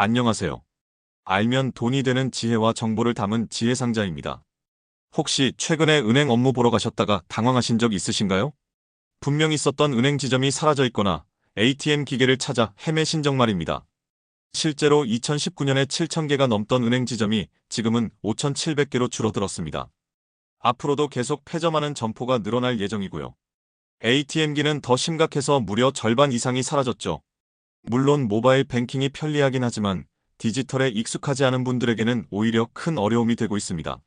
안녕하세요. 알면 돈이 되는 지혜와 정보를 담은 지혜상자입니다. 혹시 최근에 은행 업무 보러 가셨다가 당황하신 적 있으신가요? 분명 있었던 은행 지점이 사라져 있거나 ATM 기계를 찾아 헤매신 적 말입니다. 실제로 2019년에 7,000개가 넘던 은행 지점이 지금은 5,700개로 줄어들었습니다. 앞으로도 계속 폐점하는 점포가 늘어날 예정이고요. ATM기는 더 심각해서 무려 절반 이상이 사라졌죠. 물론 모바일 뱅킹이 편리하긴 하지만 디지털에 익숙하지 않은 분들에게는 오히려 큰 어려움이 되고 있습니다.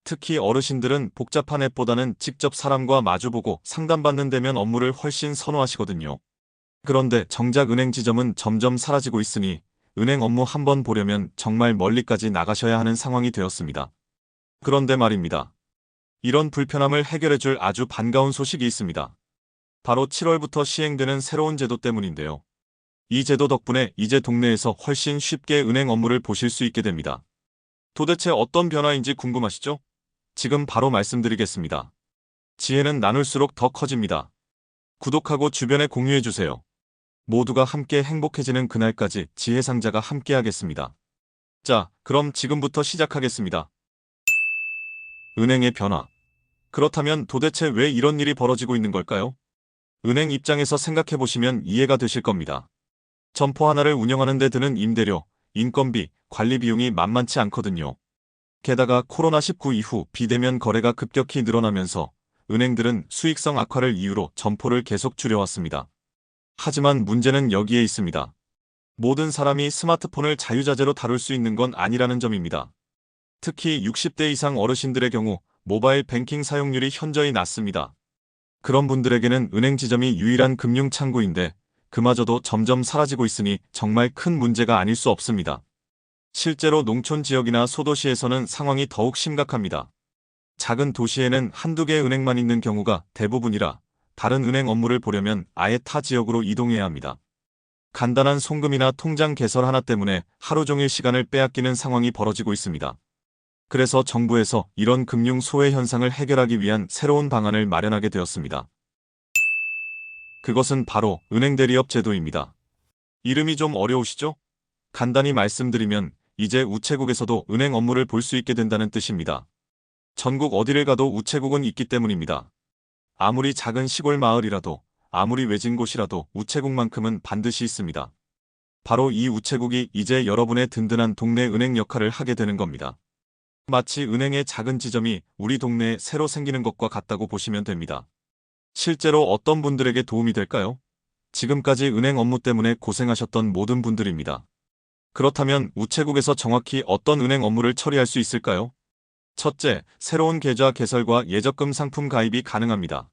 특히 어르신들은 복잡한 앱보다는 직접 사람과 마주보고 상담받는 데면 업무를 훨씬 선호하시거든요. 그런데 정작 은행 지점은 점점 사라지고 있으니 은행 업무 한번 보려면 정말 멀리까지 나가셔야 하는 상황이 되었습니다. 그런데 말입니다. 이런 불편함을 해결해줄 아주 반가운 소식이 있습니다. 바로 7월부터 시행되는 새로운 제도 때문인데요. 이 제도 덕분에 이제 동네에서 훨씬 쉽게 은행 업무를 보실 수 있게 됩니다. 도대체 어떤 변화인지 궁금하시죠? 지금 바로 말씀드리겠습니다. 지혜는 나눌수록 더 커집니다. 구독하고 주변에 공유해주세요. 모두가 함께 행복해지는 그날까지 지혜상자가 함께하겠습니다. 자, 그럼 지금부터 시작하겠습니다. 은행의 변화. 그렇다면 도대체 왜 이런 일이 벌어지고 있는 걸까요? 은행 입장에서 생각해보시면 이해가 되실 겁니다. 점포 하나를 운영하는 데 드는 임대료, 인건비, 관리 비용이 만만치 않거든요. 게다가 코로나19 이후 비대면 거래가 급격히 늘어나면서 은행들은 수익성 악화를 이유로 점포를 계속 줄여왔습니다. 하지만 문제는 여기에 있습니다. 모든 사람이 스마트폰을 자유자재로 다룰 수 있는 건 아니라는 점입니다. 특히 60대 이상 어르신들의 경우 모바일 뱅킹 사용률이 현저히 낮습니다. 그런 분들에게는 은행 지점이 유일한 금융 창구인데 그마저도 점점 사라지고 있으니 정말 큰 문제가 아닐 수 없습니다. 실제로 농촌 지역이나 소도시에서는 상황이 더욱 심각합니다. 작은 도시에는 한두 개 은행만 있는 경우가 대부분이라 다른 은행 업무를 보려면 아예 타 지역으로 이동해야 합니다. 간단한 송금이나 통장 개설 하나 때문에 하루 종일 시간을 빼앗기는 상황이 벌어지고 있습니다. 그래서 정부에서 이런 금융 소외 현상을 해결하기 위한 새로운 방안을 마련하게 되었습니다. 그것은 바로 은행 대리업 제도입니다. 이름이 좀 어려우시죠? 간단히 말씀드리면 이제 우체국에서도 은행 업무를 볼 수 있게 된다는 뜻입니다. 전국 어디를 가도 우체국은 있기 때문입니다. 아무리 작은 시골 마을이라도 아무리 외진 곳이라도 우체국만큼은 반드시 있습니다. 바로 이 우체국이 이제 여러분의 든든한 동네 은행 역할을 하게 되는 겁니다. 마치 은행의 작은 지점이 우리 동네에 새로 생기는 것과 같다고 보시면 됩니다. 실제로 어떤 분들에게 도움이 될까요? 지금까지 은행 업무 때문에 고생하셨던 모든 분들입니다. 그렇다면 우체국에서 정확히 어떤 은행 업무를 처리할 수 있을까요? 첫째, 새로운 계좌 개설과 예적금 상품 가입이 가능합니다.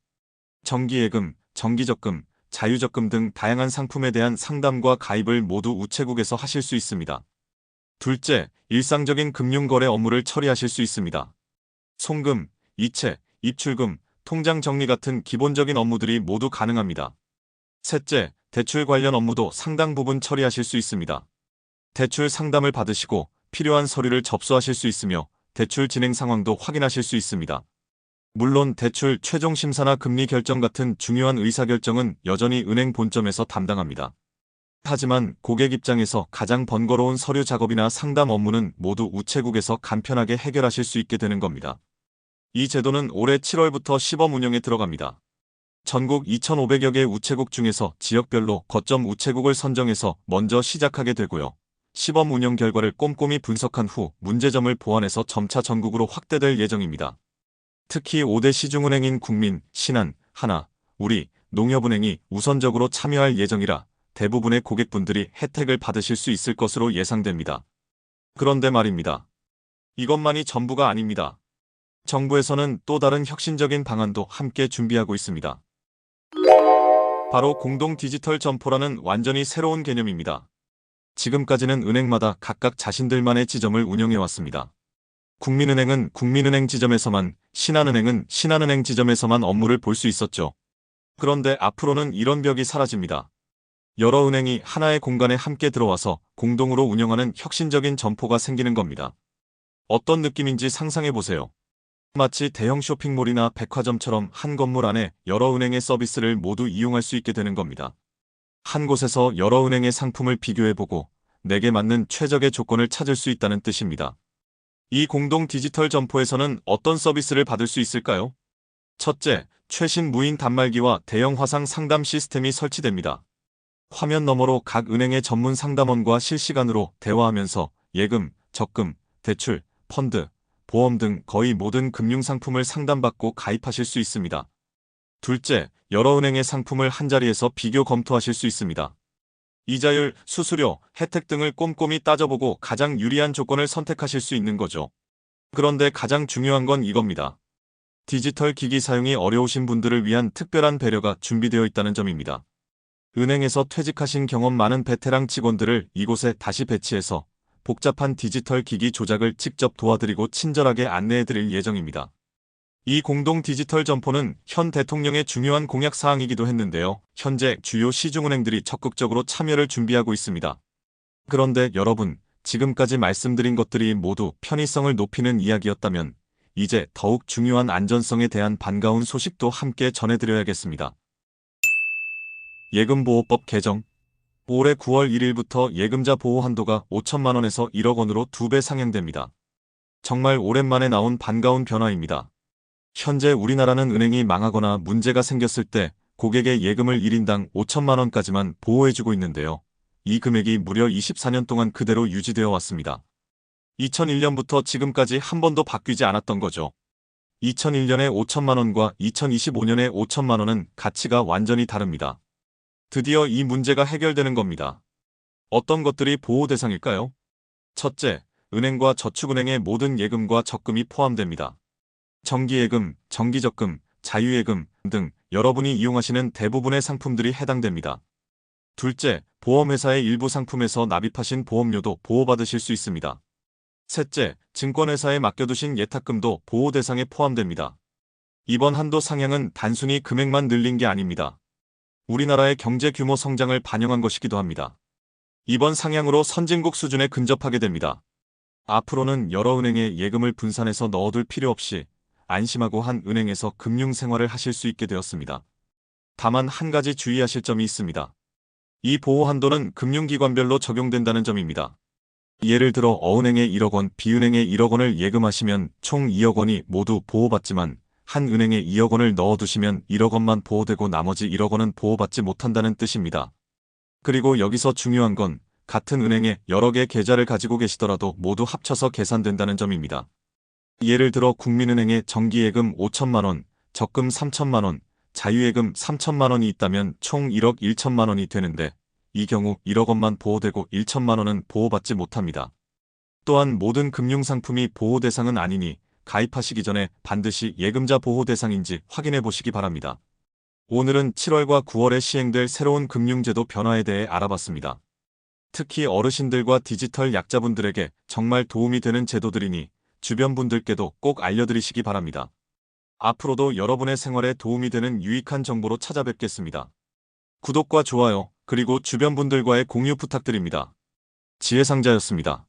정기예금, 정기적금, 자유적금 등 다양한 상품에 대한 상담과 가입을 모두 우체국에서 하실 수 있습니다. 둘째, 일상적인 금융거래 업무를 처리하실 수 있습니다. 송금, 이체, 입출금, 통장 정리 같은 기본적인 업무들이 모두 가능합니다. 셋째, 대출 관련 업무도 상당 부분 처리하실 수 있습니다. 대출 상담을 받으시고 필요한 서류를 접수하실 수 있으며 대출 진행 상황도 확인하실 수 있습니다. 물론 대출 최종 심사나 금리 결정 같은 중요한 의사결정은 여전히 은행 본점에서 담당합니다. 하지만 고객 입장에서 가장 번거로운 서류 작업이나 상담 업무는 모두 우체국에서 간편하게 해결하실 수 있게 되는 겁니다. 이 제도는 올해 7월부터 시범 운영에 들어갑니다. 전국 2,500여 개 우체국 중에서 지역별로 거점 우체국을 선정해서 먼저 시작하게 되고요. 시범 운영 결과를 꼼꼼히 분석한 후 문제점을 보완해서 점차 전국으로 확대될 예정입니다. 특히 5대 시중은행인 국민, 신한, 하나, 우리, 농협은행이 우선적으로 참여할 예정이라 대부분의 고객분들이 혜택을 받으실 수 있을 것으로 예상됩니다. 그런데 말입니다. 이것만이 전부가 아닙니다. 정부에서는 또 다른 혁신적인 방안도 함께 준비하고 있습니다. 바로 공동 디지털 점포라는 완전히 새로운 개념입니다. 지금까지는 은행마다 각각 자신들만의 지점을 운영해왔습니다. 국민은행은 국민은행 지점에서만, 신한은행은 신한은행 지점에서만 업무를 볼 수 있었죠. 그런데 앞으로는 이런 벽이 사라집니다. 여러 은행이 하나의 공간에 함께 들어와서 공동으로 운영하는 혁신적인 점포가 생기는 겁니다. 어떤 느낌인지 상상해보세요. 마치 대형 쇼핑몰이나 백화점처럼 한 건물 안에 여러 은행의 서비스를 모두 이용할 수 있게 되는 겁니다. 한 곳에서 여러 은행의 상품을 비교해보고 내게 맞는 최적의 조건을 찾을 수 있다는 뜻입니다. 이 공동 디지털 점포에서는 어떤 서비스를 받을 수 있을까요? 첫째, 최신 무인 단말기와 대형 화상 상담 시스템이 설치됩니다. 화면 너머로 각 은행의 전문 상담원과 실시간으로 대화하면서 예금, 적금, 대출, 펀드, 보험 등 거의 모든 금융상품을 상담받고 가입하실 수 있습니다. 둘째, 여러 은행의 상품을 한자리에서 비교 검토하실 수 있습니다. 이자율, 수수료, 혜택 등을 꼼꼼히 따져보고 가장 유리한 조건을 선택하실 수 있는 거죠. 그런데 가장 중요한 건 이겁니다. 디지털 기기 사용이 어려우신 분들을 위한 특별한 배려가 준비되어 있다는 점입니다. 은행에서 퇴직하신 경험 많은 베테랑 직원들을 이곳에 다시 배치해서 복잡한 디지털 기기 조작을 직접 도와드리고 친절하게 안내해드릴 예정입니다. 이 공동 디지털 점포는 현 대통령의 중요한 공약 사항이기도 했는데요. 현재 주요 시중은행들이 적극적으로 참여를 준비하고 있습니다. 그런데 여러분, 지금까지 말씀드린 것들이 모두 편의성을 높이는 이야기였다면 이제 더욱 중요한 안전성에 대한 반가운 소식도 함께 전해드려야겠습니다. 예금보호법 개정. 올해 9월 1일부터 예금자 보호 한도가 5천만 원에서 1억 원으로 2배 상향됩니다. 정말 오랜만에 나온 반가운 변화입니다. 현재 우리나라는 은행이 망하거나 문제가 생겼을 때 고객의 예금을 1인당 5천만 원까지만 보호해주고 있는데요. 이 금액이 무려 24년 동안 그대로 유지되어 왔습니다. 2001년부터 지금까지 한 번도 바뀌지 않았던 거죠. 2001년에 5천만 원과 2025년에 5천만 원은 가치가 완전히 다릅니다. 드디어 이 문제가 해결되는 겁니다. 어떤 것들이 보호 대상일까요? 첫째, 은행과 저축은행의 모든 예금과 적금이 포함됩니다. 정기예금, 정기적금, 자유예금 등 여러분이 이용하시는 대부분의 상품들이 해당됩니다. 둘째, 보험회사의 일부 상품에서 납입하신 보험료도 보호받으실 수 있습니다. 셋째, 증권회사에 맡겨두신 예탁금도 보호 대상에 포함됩니다. 이번 한도 상향은 단순히 금액만 늘린 게 아닙니다. 우리나라의 경제 규모 성장을 반영한 것이기도 합니다. 이번 상향으로 선진국 수준에 근접하게 됩니다. 앞으로는 여러 은행에 예금을 분산해서 넣어둘 필요 없이 안심하고 한 은행에서 금융생활을 하실 수 있게 되었습니다. 다만 한 가지 주의하실 점이 있습니다. 이 보호 한도는 금융기관별로 적용된다는 점입니다. 예를 들어 어은행에 1억 원, B은행에 1억 원을 예금하시면 총 2억 원이 모두 보호받지만 한 은행에 2억 원을 넣어두시면 1억 원만 보호되고 나머지 1억 원은 보호받지 못한다는 뜻입니다. 그리고 여기서 중요한 건 같은 은행에 여러 개 계좌를 가지고 계시더라도 모두 합쳐서 계산된다는 점입니다. 예를 들어 국민은행에 정기예금 5천만 원, 적금 3천만 원, 자유예금 3천만 원이 있다면 총 1억 1천만 원이 되는데 이 경우 1억 원만 보호되고 1천만 원은 보호받지 못합니다. 또한 모든 금융상품이 보호 대상은 아니니 가입하시기 전에 반드시 예금자 보호 대상인지 확인해 보시기 바랍니다. 오늘은 7월과 9월에 시행될 새로운 금융제도 변화에 대해 알아봤습니다. 특히 어르신들과 디지털 약자분들에게 정말 도움이 되는 제도들이니 주변 분들께도 꼭 알려드리시기 바랍니다. 앞으로도 여러분의 생활에 도움이 되는 유익한 정보로 찾아뵙겠습니다. 구독과 좋아요, 그리고 주변 분들과의 공유 부탁드립니다. 지혜상자였습니다.